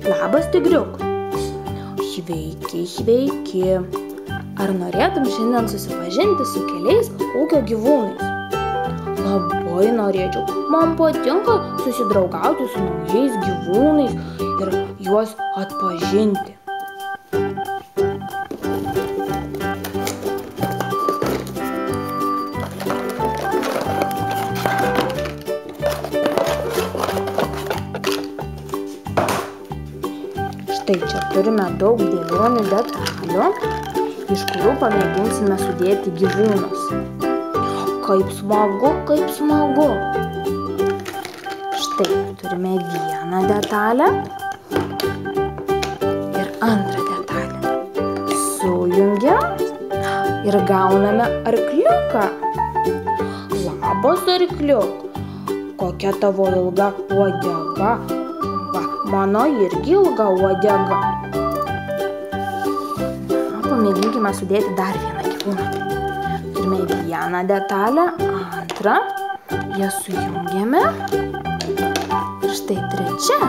Labas, tigriuk. Sveiki, sveiki. Ar norėtum šiandien susipažinti su keliais ūkio gyvūnais? Labai norėčiau. Man patinka susidraugauti su naujais gyvūnais ir juos atpažinti. Štai čia turime daug dėlionių detalių, iš kurių pamėginsime sudėti gyvūnus. Kaip smagu, kaip smagu. Štai turime vieną detalę ir antrą detalę. Sujungiam ir gauname arkliuką. Labas, arkliuk. Kokia tavo ilga uodega? Mano irgi ilga uodega. Pamėginkime sudėti dar vieną gyvūną. Turime vieną detalę, antrą. Jas sujungiame. Ir štai trečia.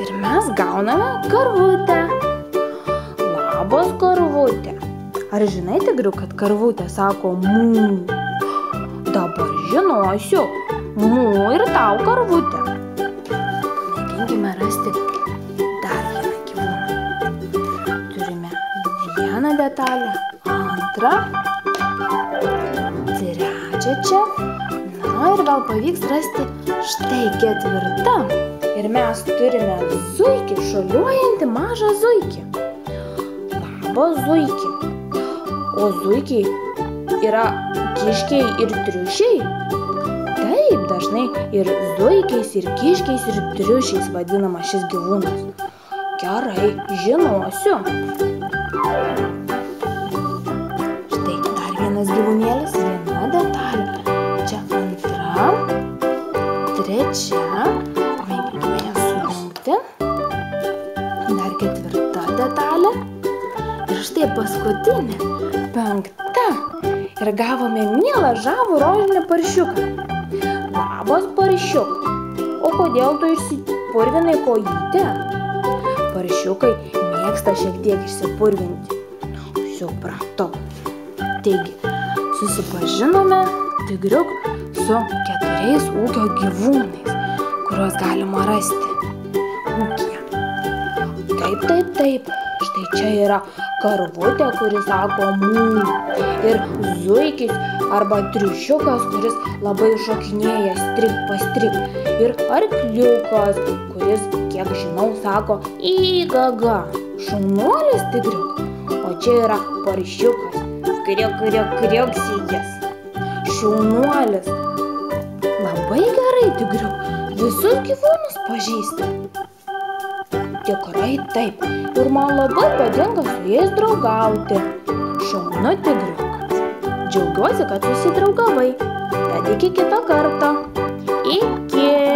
Ir mes gauname karvutę. Labas, karvutė. Ar žinai, tigriuk, kad karvutė sako mū? Dabar žinosiu. Mū ir tau, karvutė. Mėginkime rasti dar vieną gyvūną. Turime vieną detalę, antrą, trečią čia. Na ir gal pavyks rasti štai ketvirtą. Ir mes turime zuikį, šuoliuojantį mažą zuikį. Labas, zuiki. O zuikiai yra kiškiai ir triušiai? Taip, dažnai ir zuikiais, ir kiškiais, ir triušiais vadinamas šis gyvūnas. Gerai, žinosiu. Štai dar vienas gyvūnėlis, viena detalė. Čia antra, trečia. Pamėginkime ją sujungti. Dar ketvirta detalė. Ir štai paskutinė, penkta. Ir gavome mielą žavų rožinį paršiuką. Labas, paršiuk. O kodėl tu išsipurvinai kojytę? Paršiukai mėgsta šiek tiek išsipurvinti. Supratau. Taigi, susipažinome, tigriuk, su 4 ūkio gyvūnais, kuriuos galima rasti ūkyje. Taip. Štai čia yra karvutė, kuris sako mū. Ir zuikis arba triušiukas, kuris labai šokinėja strik pastrik. Ir arkliukas, kuris, kiek žinau, sako įgaga. Šaunuolis, tigriuk. O čia yra paršiukas. Kriuk-kriuk-kriuksijas. Šaunuolis. Labai gerai, tigriuk. Visus gyvūnus pažįsti. Tikrai taip. Ir man labai patinka su jais draugauti. Šaunu, tigriuk. Džiaugiuosi, kad susidraugavai. Tad iki kito karto. Iki.